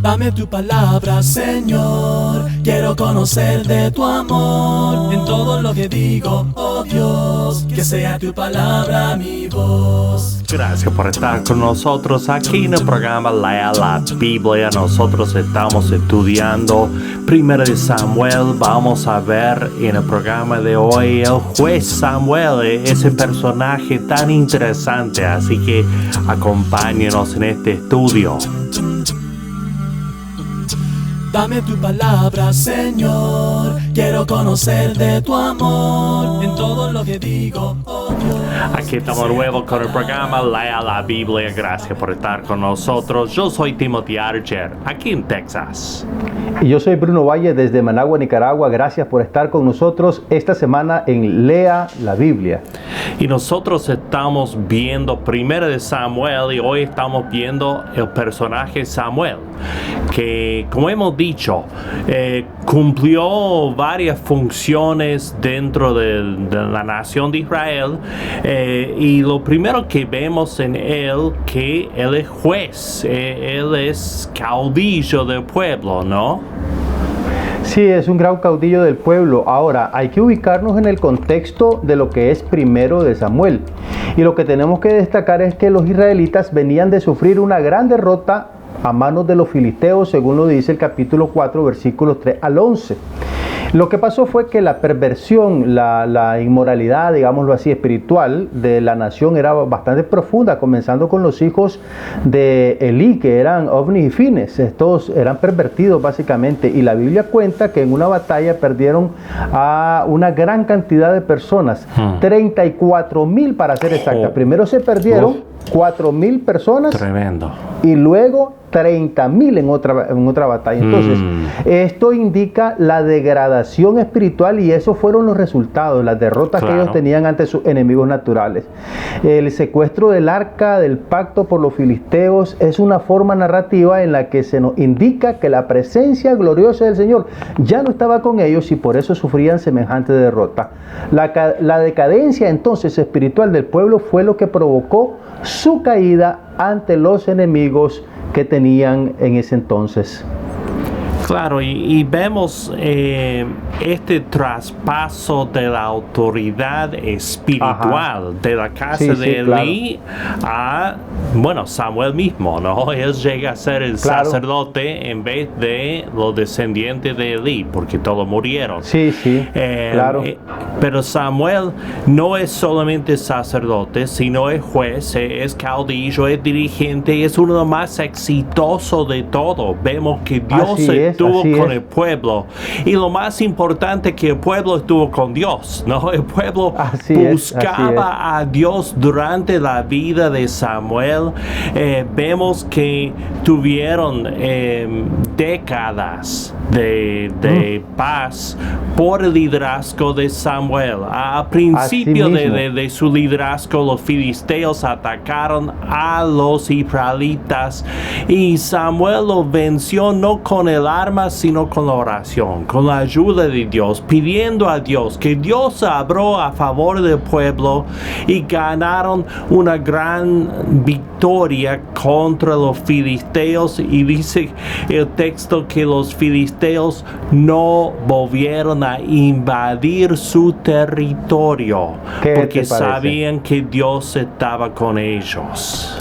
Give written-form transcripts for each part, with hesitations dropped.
Dame tu palabra, Señor. Quiero conocer de tu amor en todo lo que digo, oh Dios. Que sea tu palabra mi voz. Gracias por estar con nosotros aquí en el programa Lea la Biblia. Nosotros estamos estudiando 1 de Samuel. Vamos a ver en el programa de hoy el juez Samuel, ese personaje tan interesante. Así que acompáñenos en este estudio. Dame tu palabra, Señor. Quiero conocer de tu amor en todo lo que digo, oh Dios. Aquí estamos nuevo con el programa Lea la Biblia. Gracias por estar con nosotros. Yo soy Timothy Archer, aquí en Texas. Y yo soy Bruno Valle desde Managua, Nicaragua. Gracias por estar con nosotros esta semana en Lea la Biblia. Y nosotros estamos viendo 1 de Samuel y hoy estamos viendo el personaje Samuel, que como hemos dicho, cumplió varias funciones dentro de la nación de Israel, y lo primero que vemos en él, que él es juez, él es caudillo del pueblo, ¿no? Sí, es un gran caudillo del pueblo. Ahora, hay que ubicarnos en el contexto de lo que es 1 de Samuel. Y lo que tenemos que destacar es que los israelitas venían de sufrir una gran derrota a manos de los filisteos, según lo dice el capítulo 4, versículos 3 al 11. Lo que pasó fue que la perversión, la inmoralidad, digámoslo así, espiritual de la nación era bastante profunda, comenzando con los hijos de Elí, que eran Ofni y Fines. Estos eran pervertidos básicamente, y la Biblia cuenta que en una batalla perdieron a una gran cantidad de personas, 34,000 para ser exacta. Primero se perdieron 4,000 personas. Tremendo. Y luego 30,000 en otra batalla. Entonces, esto indica la degradación espiritual, y esos fueron los resultados, las derrotas que ellos tenían ante sus enemigos naturales. El secuestro del arca del pacto por los filisteos es una forma narrativa en la que se nos indica que la presencia gloriosa del Señor ya no estaba con ellos y por eso sufrían semejante derrota. La decadencia entonces espiritual del pueblo fue lo que provocó su caída ante los enemigos que tenían en ese entonces. Claro, y vemos este traspaso de la autoridad espiritual de la casa de Elí a, Samuel mismo, ¿no? Él llega a ser el sacerdote en vez de los descendientes de Elí, porque todos murieron. Pero Samuel no es solamente sacerdote, sino es juez, es caudillo, es dirigente, es uno de los más exitosos de todos. Vemos que Dios estuvo con el pueblo, y lo más importante, que el pueblo estuvo con Dios, ¿no? El pueblo buscaba a Dios durante la vida de Samuel. Vemos que tuvieron décadas de paz por el liderazgo de Samuel. A principio de su liderazgo, los filisteos atacaron a los israelitas, y Samuel los venció no con el arma, sino con la oración, con la ayuda de Dios, pidiendo a Dios que Dios abrió a favor del pueblo, y ganaron una gran victoria contra los filisteos. Y dice el texto que los filisteos no volvieron a invadir su territorio, porque sabían que Dios estaba con ellos.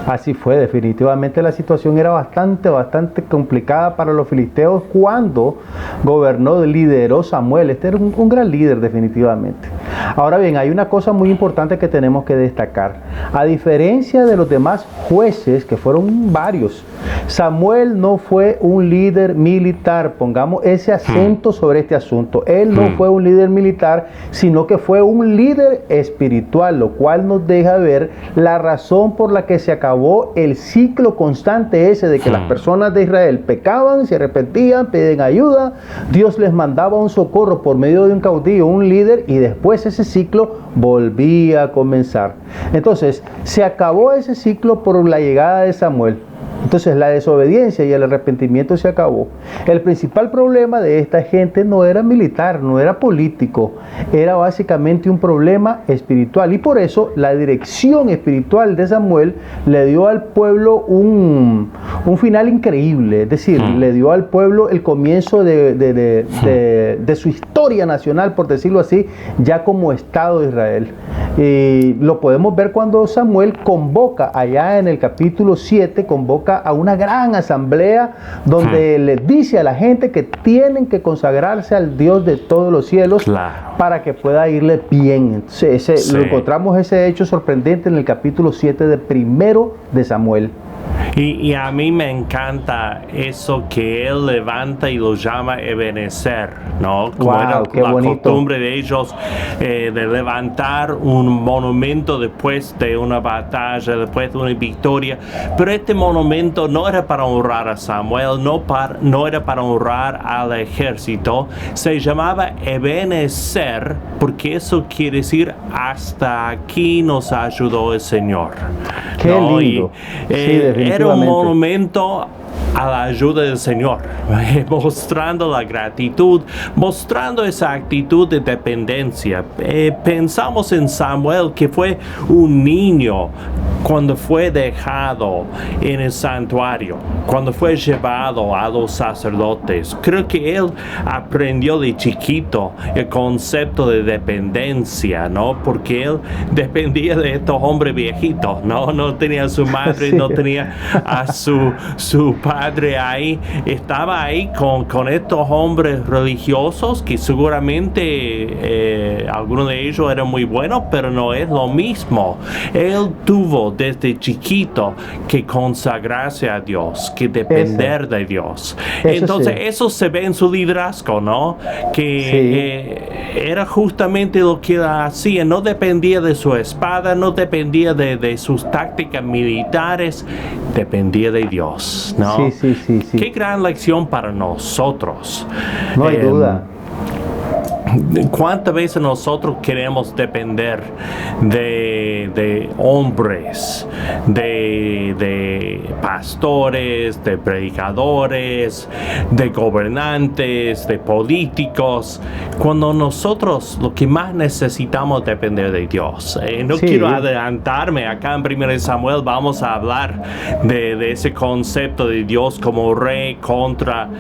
Así fue, definitivamente la situación era bastante complicada para los filisteos cuando lideró Samuel. Este era un gran líder, definitivamente. Ahora bien, hay una cosa muy importante que tenemos que destacar. A diferencia de los demás jueces, que fueron varios, Samuel no fue un líder militar. Pongamos ese acento sobre este asunto. Él no fue un líder militar, sino que fue un líder espiritual, lo cual nos deja ver la razón por la que se acabó el ciclo constante ese de que las personas de Israel pecaban, se arrepentían, pedían ayuda, Dios les mandaba un socorro por medio de un caudillo, un líder, y después ese ciclo volvía a comenzar. Entonces, se acabó ese ciclo por la llegada de Samuel. Entonces la desobediencia y el arrepentimiento se acabó. El principal problema de esta gente no era militar, no era político, era básicamente un problema espiritual. Y por eso la dirección espiritual de Samuel le dio al pueblo un final increíble. Es decir, le dio al pueblo el comienzo de su historia nacional, por decirlo así, ya como Estado de Israel. Y lo podemos ver cuando Samuel convoca allá en el capítulo 7, convoca a una gran asamblea donde les dice a la gente que tienen que consagrarse al Dios de todos los cielos para que pueda irle bien. Entonces, lo encontramos ese hecho sorprendente en el capítulo 7 de primero de Samuel. Y a mí me encanta eso que él levanta y lo llama Ebenezer, ¿no? Como era la costumbre de ellos de levantar un monumento después de una batalla, después de una victoria. Pero este monumento no era para honrar a Samuel, no era para honrar al ejército. Se llamaba Ebenezer porque eso quiere decir hasta aquí nos ayudó el Señor. Qué lindo. Era un monumento a la ayuda del Señor, mostrando la gratitud, mostrando esa actitud de dependencia. Pensamos en Samuel, que fue un niño cuando fue dejado en el santuario, cuando fue llevado a los sacerdotes. Creo que él aprendió de chiquito el concepto de dependencia, ¿no? Porque él dependía de estos hombres viejitos, ¿no? No tenía a su madre, no tenía a su padre ahí. Estaba ahí con estos hombres religiosos que seguramente algunos de ellos eran muy buenos, pero no es lo mismo. Él tuvo desde chiquito que consagrarse a Dios, que depender de Dios. Entonces eso se ve en su liderazgo, ¿no? Que era justamente lo que hacía. No dependía de su espada, no dependía de sus tácticas militares, dependía de Dios, ¿no? Sí. Qué gran lección para nosotros. No hay duda. ¿Cuántas veces nosotros queremos depender de hombres, de pastores, de predicadores, de gobernantes, de políticos, cuando nosotros lo que más necesitamos es depender de Dios? No quiero adelantarme. Acá en 1 Samuel vamos a hablar de ese concepto de Dios como rey contra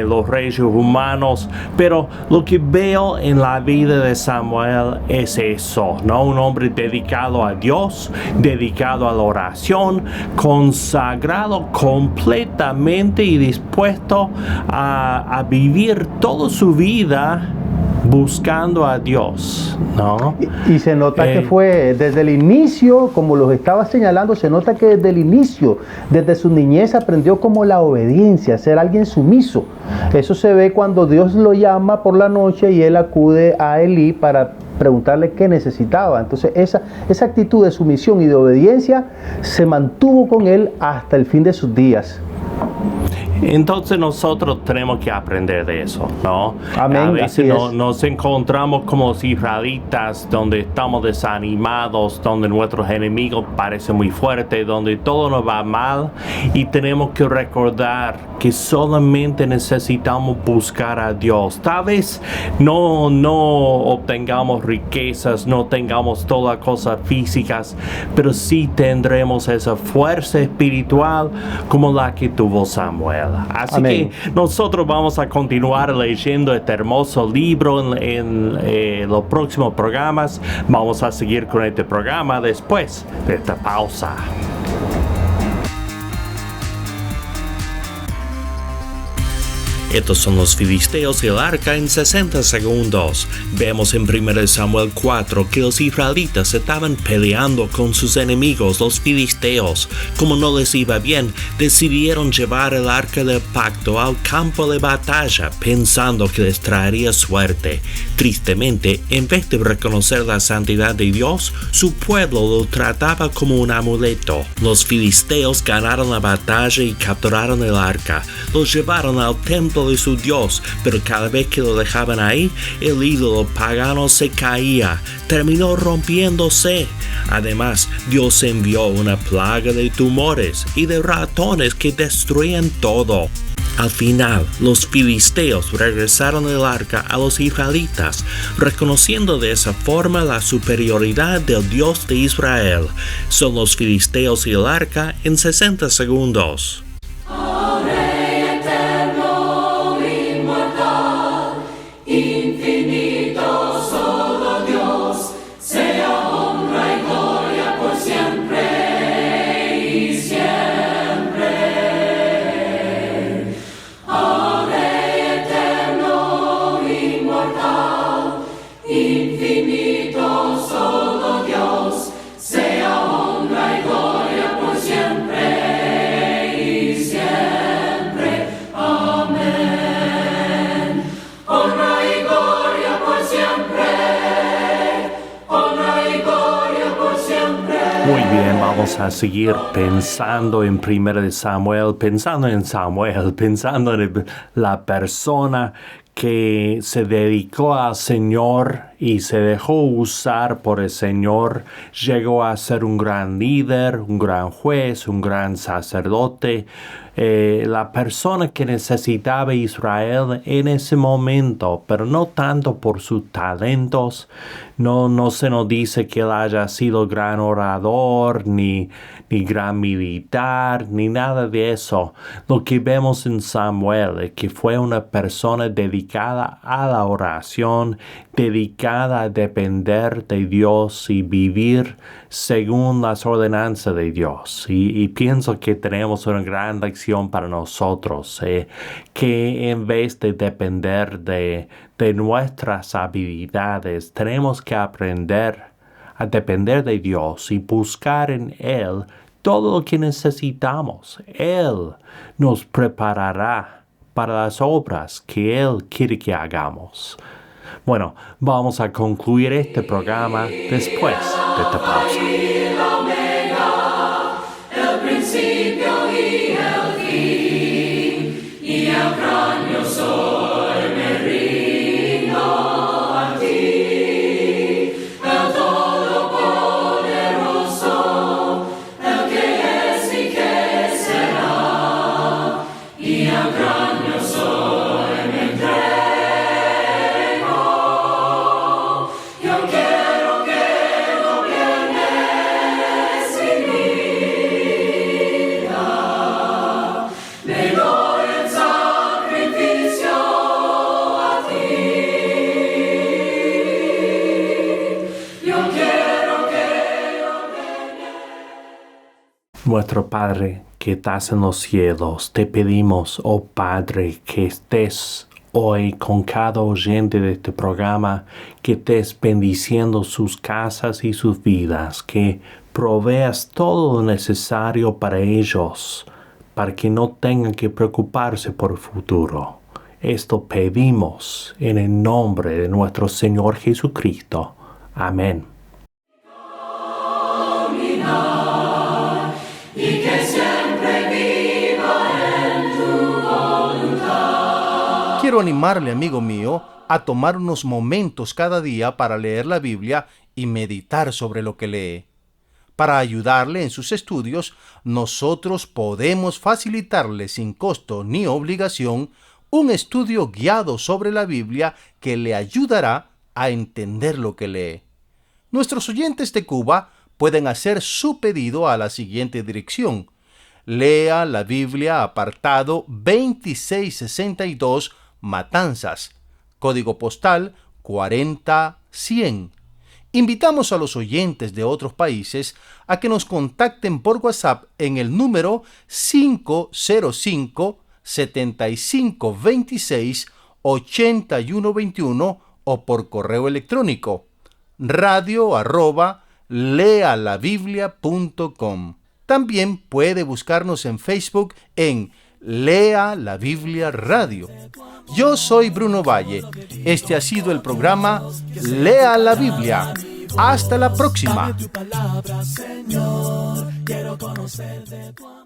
los reyes humanos, pero lo que veo en la vida de Samuel es eso, ¿no? Un hombre dedicado a Dios, dedicado a la oración, consagrado completamente y dispuesto a vivir toda su vida buscando a Dios, ¿no? Y se nota que fue desde el inicio, como los estaba señalando, se nota que desde el inicio, desde su niñez aprendió como la obediencia, ser alguien sumiso. Eso se ve cuando Dios lo llama por la noche y él acude a Elí para preguntarle qué necesitaba. Entonces esa actitud de sumisión y de obediencia se mantuvo con él hasta el fin de sus días. Entonces nosotros tenemos que aprender de eso, ¿no? Amén, a veces nos encontramos como israelitas donde estamos desanimados, donde nuestros enemigos parecen muy fuertes, donde todo nos va mal, y tenemos que recordar que solamente necesitamos buscar a Dios. Tal vez no obtengamos riquezas, no tengamos todas las cosas físicas, pero sí tendremos esa fuerza espiritual como la que tuvo Samuel. Así que nosotros vamos a continuar leyendo este hermoso libro en los próximos programas. Vamos a seguir con este programa después de esta pausa. Estos son los filisteos y el arca en 60 segundos. Vemos en 1 Samuel 4 que los israelitas estaban peleando con sus enemigos, los filisteos. Como no les iba bien, decidieron llevar el arca del pacto al campo de batalla, pensando que les traería suerte. Tristemente, en vez de reconocer la santidad de Dios, su pueblo lo trataba como un amuleto. Los filisteos ganaron la batalla y capturaron el arca. Lo llevaron al templo templo de su Dios, pero cada vez que lo dejaban ahí, el ídolo pagano se caía, terminó rompiéndose. Además, Dios envió una plaga de tumores y de ratones que destruían todo. Al final, los filisteos regresaron el arca a los israelitas, reconociendo de esa forma la superioridad del Dios de Israel. Son los filisteos y el arca en 60 segundos. Muy bien, vamos a seguir pensando en 1 Samuel, pensando en la persona que se dedicó al Señor y se dejó usar por el Señor. Llegó a ser un gran líder, un gran juez, un gran sacerdote, la persona que necesitaba Israel en ese momento, pero no tanto por sus talentos. No se nos dice que él haya sido gran orador, ni gran militar, ni nada de eso. Lo que vemos en Samuel es que fue una persona dedicada a la oración, dedicada a depender de Dios y vivir según las ordenanzas de Dios. Y pienso que tenemos una gran lección para nosotros, que en vez de depender de nuestras habilidades, tenemos que aprender a depender de Dios y buscar en Él todo lo que necesitamos. Él nos preparará para las obras que Él quiere que hagamos. Bueno, vamos a concluir este programa después de esta pausa. El principio y el fin, y el gran yo soy, me rindo a ti, el Todopoderoso, el que es y que será, y el gran yo soy, me entrego. Yo quiero que gobiernes mi vida, me doy en sacrificio a ti. Yo quiero que gobiernes. Nuestro Padre que estás en los cielos, te pedimos, oh Padre, que estés hoy con cada oyente de este programa, que estés bendiciendo sus casas y sus vidas, que proveas todo lo necesario para ellos, para que no tengan que preocuparse por el futuro. Esto pedimos en el nombre de nuestro Señor Jesucristo. Amén. Y que siempre viva en tu voluntad. Quiero animarle, amigo mío, a tomar unos momentos cada día para leer la Biblia y meditar sobre lo que lee. Para ayudarle en sus estudios, nosotros podemos facilitarle sin costo ni obligación un estudio guiado sobre la Biblia que le ayudará a entender lo que lee. Nuestros oyentes de Cuba pueden hacer su pedido a la siguiente dirección: Lea la Biblia, apartado 2662, Matanzas, código postal 40100. Invitamos a los oyentes de otros países a que nos contacten por WhatsApp en el número 505-7526-8121 o por correo electrónico radio@lealabiblia.com. También puede buscarnos en Facebook en Lea la Biblia Radio. Yo soy Bruno Valle. Este ha sido el programa Lea la Biblia. Hasta la próxima. Tu palabra, Señor, quiero conocer de tu amor.